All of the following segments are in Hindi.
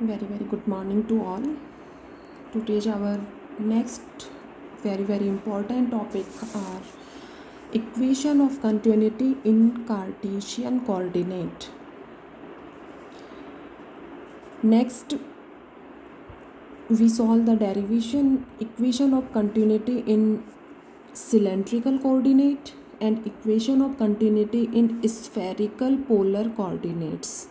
Very good morning to all. Today's our next very important topic are equation of continuity in Cartesian coordinate. Next, we solve the derivation equation of continuity in cylindrical coordinate and equation of continuity in spherical polar coordinates.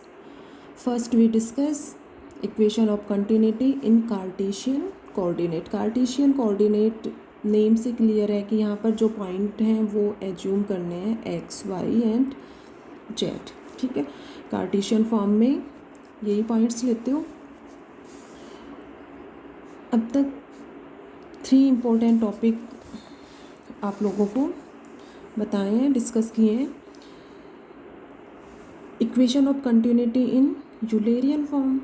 First, we discuss equation of continuity in Cartesian coordinate. Cartesian coordinate name से क्लियर है कि यहाँ पर जो पॉइंट हैं वो एज्यूम करने हैं एक्स वाई एंड जेड. ठीक है, कार्टेशियन फॉर्म में यही पॉइंट्स लेते हो. अब तक 3 इम्पोर्टेंट टॉपिक आप लोगों को बताए हैं, डिस्कस किए हैं. Equation of continuity in Eulerian form,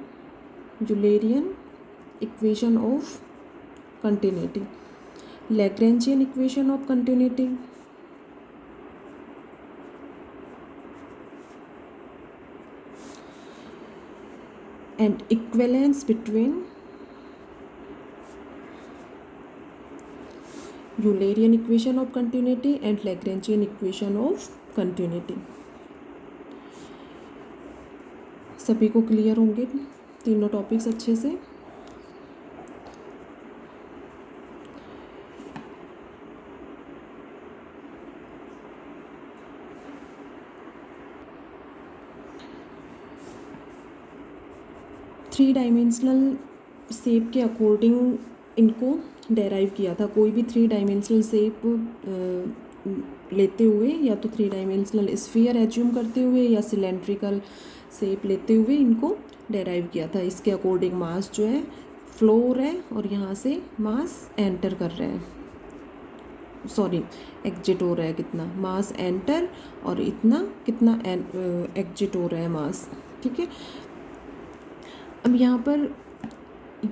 Eulerian equation of continuity, Lagrangian equation of continuity, and equivalence between Eulerian equation of continuity and Lagrangian equation of continuity. सभी को क्लियर होंगे तीनों टॉपिक्स अच्छे से. थ्री डायमेंशनल शेप के अकॉर्डिंग इनको डेराइव किया था. कोई भी 3 डायमेंशनल शेप लेते हुए, या तो 3 डायमेंशनल स्फीयर एज्यूम करते हुए या सिलेंड्रिकल शेप लेते हुए इनको डेराइव किया था. इसके अकॉर्डिंग मास जो है फ्लो हो रहा है और यहाँ से मास एंटर कर रहा है, सॉरी एग्जिट हो रहा है. कितना मास एंटर और इतना कितना एग्जिट हो रहा है मास. ठीक है, अब यहाँ पर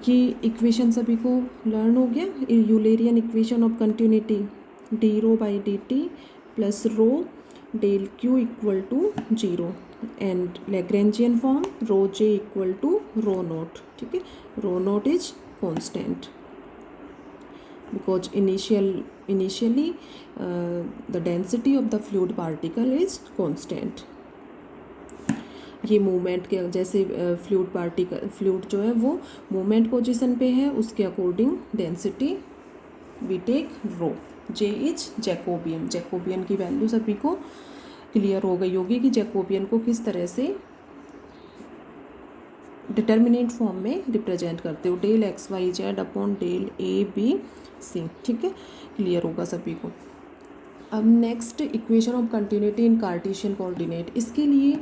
ये इक्वेशन सभी को लर्न हो गया. Eulerian equation of continuity D rho by D T plus rho del Q equal to 0 and Lagrangian form rho j equal to rho naught. ठीक है, rho naught is constant because initially the density of the fluid particle is constant. ये मूवमेंट के जैसे फ्लूइड जो है वो मूवमेंट पोजीशन पे है, उसके according density we take rho. J is Jacobian की वैल्यू सभी को क्लियर हो गई होगी कि जैकोबियन को किस तरह से डिटर्मिनेंट फॉर्म में रिप्रेजेंट करते हो. Del X Y Z upon del A B C. ठीक है, क्लियर होगा सभी को. अब next equation of continuity in Cartesian coordinate. इसके लिए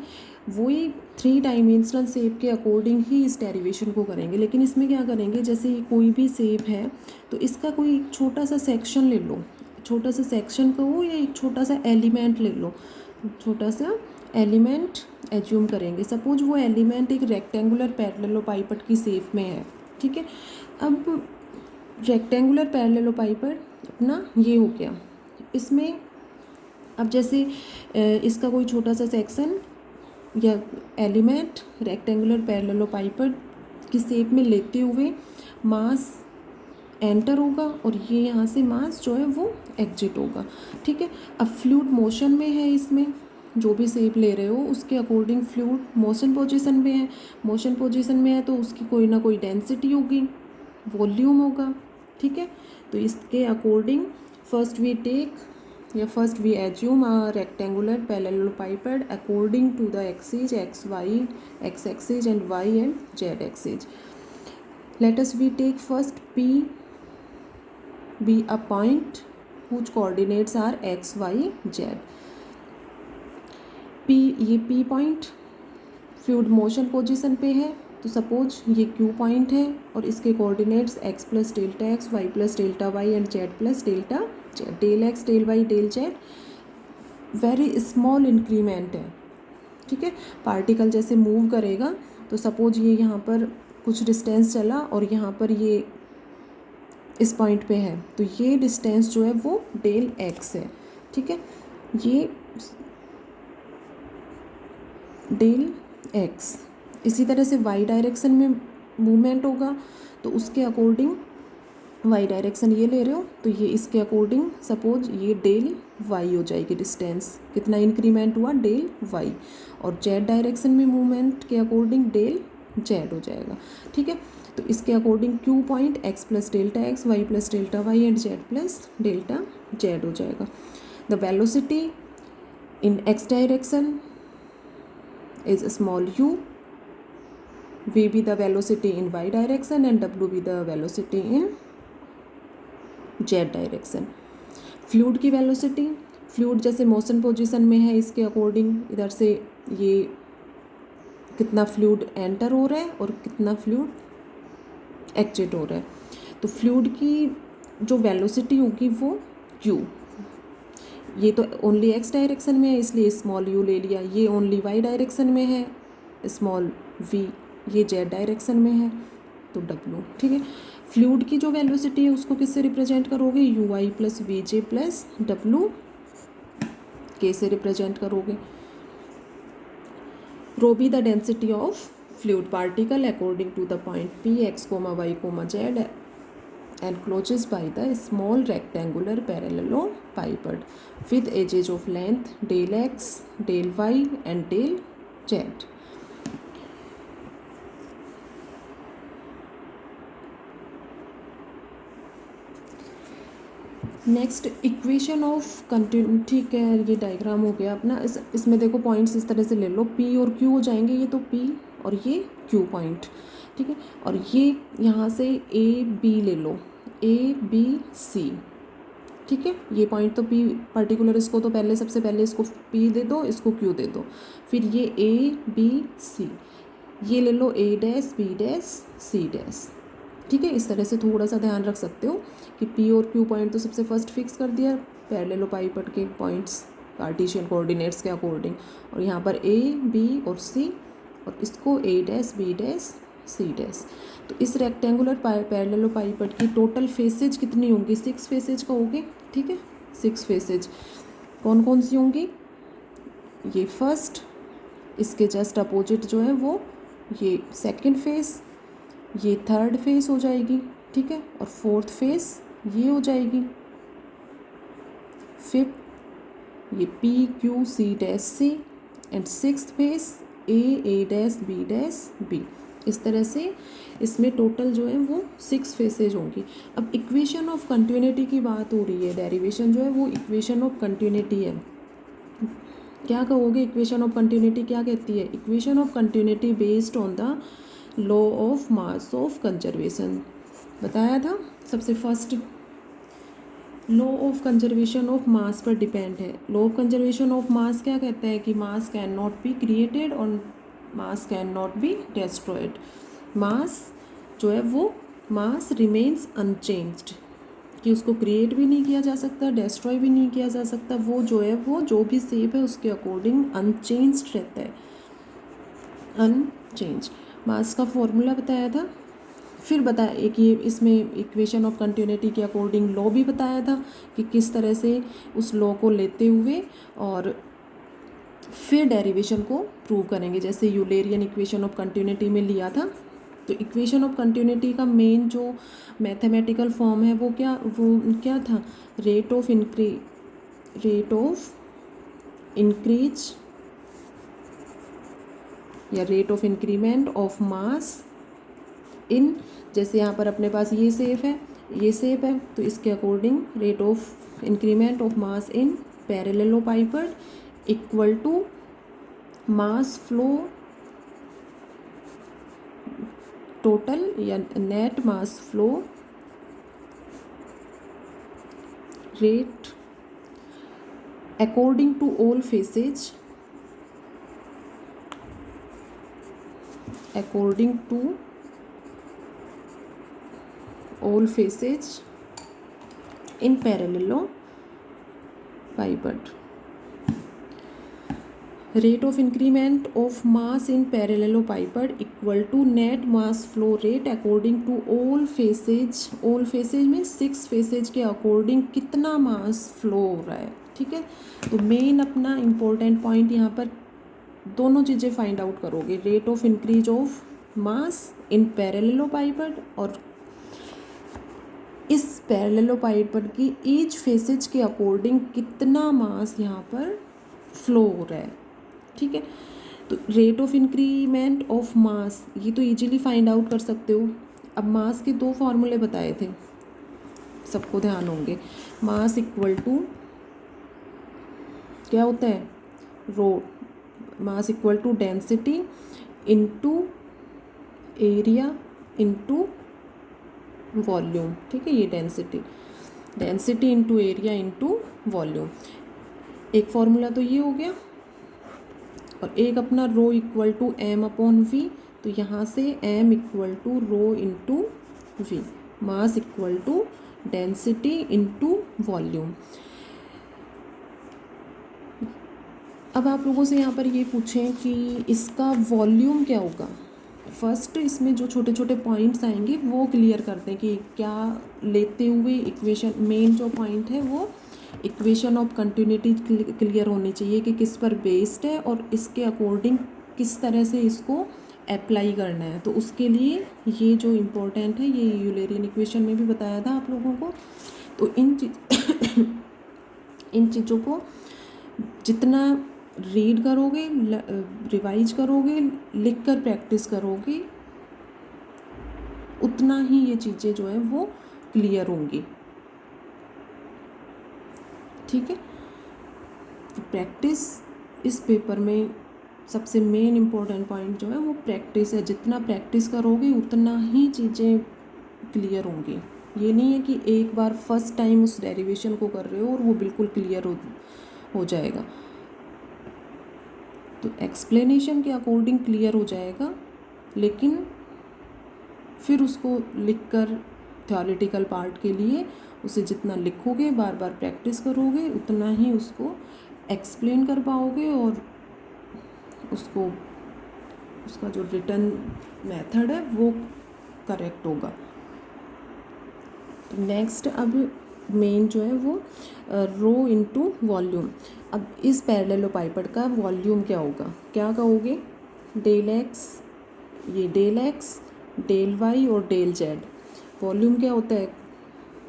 वही 3 डायमेंशनल शेप के अकॉर्डिंग ही इस डेरिवेशन को करेंगे. लेकिन इसमें क्या करेंगे, जैसे कोई भी शेप है तो इसका कोई छोटा सा सेक्शन ले लो, छोटा सा सेक्शन कहो या एक छोटा सा एलिमेंट ले लो, छोटा सा एलिमेंट एज्यूम करेंगे. सपोज वो एलिमेंट एक रेक्टेंगुलर पैरेललोपाइपट की शेप में है. ठीक है, अब रेक्टेंगुलर पैरेललोपाइपट अपना ये हो गया. इसमें अब जैसे इसका कोई छोटा सा सेक्शन या एलिमेंट रेक्टेंगुलर पैरेललोपाइपट की शेप में लेते हुए मास एंटर होगा और ये यहाँ से मास जो है वो एग्जिट होगा. ठीक है, अब फ्लूइड मोशन में है, इसमें जो भी शेप ले रहे हो उसके अकॉर्डिंग फ्लूइड मोशन पोजीशन में है. मोशन पोजीशन में है तो उसकी कोई ना कोई डेंसिटी होगी, वॉल्यूम होगा. ठीक है, तो इसके according first we assume a rectangular parallelepiped according to the axis X Y X axis and Y and Z axis. Let us we take first P be a point whose coordinates are x, y, z. P ये P point fluid motion position पे है, तो सपोज ये Q पॉइंट है और इसके coordinates x plus delta x, Y plus delta Y and z plus delta Z. Del X del Y del Z very small increment है. ठीक है, पार्टिकल जैसे मूव करेगा तो सपोज ये यहाँ पर कुछ डिस्टेंस चला और यहाँ पर ये इस पॉइंट पे है, तो ये डिस्टेंस जो है वो डेल एक्स है. ठीक है, ये डेल एक्स. इसी तरह से वाई डायरेक्शन में मूवमेंट होगा तो उसके अकॉर्डिंग वाई डायरेक्शन ये ले रहे हो तो ये इसके अकॉर्डिंग सपोज ये डेल वाई हो जाएगी, डिस्टेंस कितना इंक्रीमेंट हुआ डेल वाई, और जेड डायरेक्शन में मूवमेंट के अकॉर्डिंग डेल जेड हो जाएगा। ठीक है, तो इसके according Q point x plus delta x, Y plus delta Y and z plus delta z हो जाएगा। The velocity in x direction is small u, v be the velocity in y direction and w be the velocity in z direction. Fluid की वेलोसिटी, फ्लूइड जैसे मोशन पोजीशन में है इसके अकॉर्डिंग इधर से ये कितना फ्लूइड एंटर हो रहा है और कितना फ्लूइड एग्जिट हो रहा है। तो फ्लूइड की जो वेलोसिटी होगी वो u, ये तो ओनली x डायरेक्शन में है इसलिए स्मॉल u ले लिया, ये ओनली y डायरेक्शन में है स्मॉल v, ये z डायरेक्शन में है तो w। ठीक है, फ्लूइड की जो वेलोसिटी है उसको किससे रिप्रेजेंट करोगे, U Y plus V J plus W K से रिप्रेजेंट करोगे। Rho B the density of fluid particle according to the point P X comma Y comma Z enclosed by the small rectangular parallelepiped with edges of length del x, del y and del z. Next equation of continue. ठीक है, ये डायग्राम हो गया अपना। इसमें देखो पॉइंट्स इस तरह से ले लो, पी और क्यू हो जाएंगे, ये तो पी और ये क्यू पॉइंट। ठीक है, और ये यहाँ से ए बी ले लो, ए बी सी। ठीक है, ये पॉइंट तो पी पर्टिकुलर, इसको तो पहले सबसे पहले इसको पी दे दो, इसको क्यू दे दो, फिर ये ए बी सी, ये ले लो A dash B dash C dash. ठीक है, इस तरह से थोड़ा सा ध्यान रख सकते हो कि पी और क्यू पॉइंट तो सबसे फर्स्ट फिक्स कर दिया पैरेललोपाइपड के पॉइंट्स कार्टेशियन कोऑर्डिनेट्स के अकॉर्डिंग, और यहाँ पर ए बी और सी, और इसको A dash B dash C dash. तो इस रेक्टेंगुलर पैरेललोपाइपड की टोटल फेसेज कितनी होंगी, 6 फेसेज का होंगे। ठीक है, 6 फेसेज कौन कौन सी होंगी, ये फर्स्ट, इसके जस्ट अपोजिट जो है वो ये सेकंड फेस, ये थर्ड फेस हो जाएगी। ठीक है, और फोर्थ फेस ये हो जाएगी, फिफ्थ ये P Q C dash C, and sixth face A dash B. इस तरह से इसमें टोटल जो है वो 6 फेसेज होंगी। अब इक्वेशन ऑफ कंटिन्यूटी की बात हो रही है, डेरिवेशन जो है वो इक्वेशन ऑफ कंटिन्यूटी है। क्या कहोगे, इक्वेशन ऑफ कंटिन्यूटी क्या कहती है, equation of continuity based on the law of mass of conservation बताया था। सबसे first law of conservation of mass पर डिपेंड है। Law of conservation of mass क्या कहता है कि mass can not be created और mass can not be destroyed. Mass जो है वो मास रिमेन्स अनचेंज्ड, कि उसको क्रिएट भी नहीं किया जा सकता, डिस्ट्रॉय भी नहीं किया जा सकता, वो जो है वो जो भी शेप है उसके अकॉर्डिंग अनचेंज्ड रहता है, अनचेंज। मास का फॉर्मूला बताया था, फिर बताया एक ये इसमें इक्वेशन ऑफ कंटिन्यूटी के अकॉर्डिंग लॉ भी बताया था कि किस तरह से उस लॉ को लेते हुए और फिर डेरिवेशन को प्रूव करेंगे, जैसे यूलेरियन इक्वेशन ऑफ कंटिन्यूटी में लिया था। तो इक्वेशन ऑफ कंटिन्यूटी का मेन जो मैथमेटिकल फॉर्म है वो क्या था, रेट ऑफ इंक्रीज या rate of increment of mass in, जैसे यहाँ पर अपने पास ये शेप है तो इसके according rate of increment of mass in parallelepiped equal to mass flow total या net mass flow rate according to all faces according to all faces in parallelepiped. Rate of increment of mass in parallelepiped equal to net mass flow rate according to all phases. all phases में 6 phases के according कितना mass flow हो रहा है। ठीक है, तो मेन अपना important point यहाँ पर दोनों चीज़ें फाइंड आउट करोगे, rate of increase of mass in parallelepiped, और इस पैरेललोपाइपड की ईच फेसेज के अकॉर्डिंग कितना मास यहाँ पर फ्लो हो रहा है, ठीक है। तो रेट ऑफ इंक्रीमेंट ऑफ मास ये तो इजीली फाइंड आउट कर सकते हो। अब मास के दो फार्मूले बताए थे, सबको ध्यान होंगे। मास इक्वल टू क्या होता है, rho, mass equal to density into area into volume, ठीक है। ये density into area into volume, एक फॉर्मूला तो ये हो गया। और एक अपना rho equal to M upon V, तो यहाँ से M equal to rho into V, mass equal to density into volume. अब आप लोगों से यहाँ पर ये पूछें कि इसका वॉल्यूम क्या होगा, फर्स्ट इसमें जो छोटे छोटे पॉइंट्स आएंगे वो क्लियर करते हैं कि क्या लेते हुए इक्वेशन, मेन जो पॉइंट है वो इक्वेशन ऑफ कंटिन्यूटी क्लियर होनी चाहिए कि किस पर बेस्ड है और इसके अकॉर्डिंग किस तरह से इसको अप्लाई करना है। तो उसके लिए ये जो इम्पोर्टेंट है, ये यूलेरियन इक्वेशन में भी बताया था आप लोगों को। तो इन चीज़ों को जितना रीड करोगे, रिवाइज करोगे, लिख कर प्रैक्टिस करोगे, उतना ही ये चीज़ें जो है वो क्लियर होंगी, ठीक है। तो प्रैक्टिस इस पेपर में सबसे मेन इम्पोर्टेंट पॉइंट जो है वो प्रैक्टिस है। जितना प्रैक्टिस करोगे उतना ही चीज़ें क्लियर होंगी। ये नहीं है कि एक बार फर्स्ट टाइम उस डेरिवेशन को कर रहे हो और वो बिल्कुल क्लियर हो जाएगा। तो एक्सप्लेनेशन के अकॉर्डिंग क्लियर हो जाएगा, लेकिन फिर उसको लिखकर थ्योरेटिकल पार्ट के लिए उसे जितना लिखोगे, बार बार प्रैक्टिस करोगे, उतना ही उसको एक्सप्लेन कर पाओगे और उसका जो रिटन मेथड है वो करेक्ट होगा। तो नेक्स्ट अब मेन जो है वो रो इनटू वॉल्यूम। अब इस पैरेललोपाइपड का वॉल्यूम क्या होगा, क्या कहोगे, डेल एक्स, ये डेल एक्स, डेल वाई और डेल जेड। वॉल्यूम क्या होता है,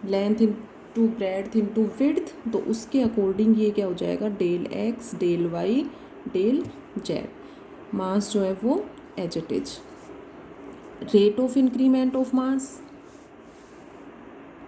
length into breadth into width, तो उसके अकॉर्डिंग ये क्या हो जाएगा, del X, del Y, del Z. Mass जो है वो as it is. Rate of increment of mass,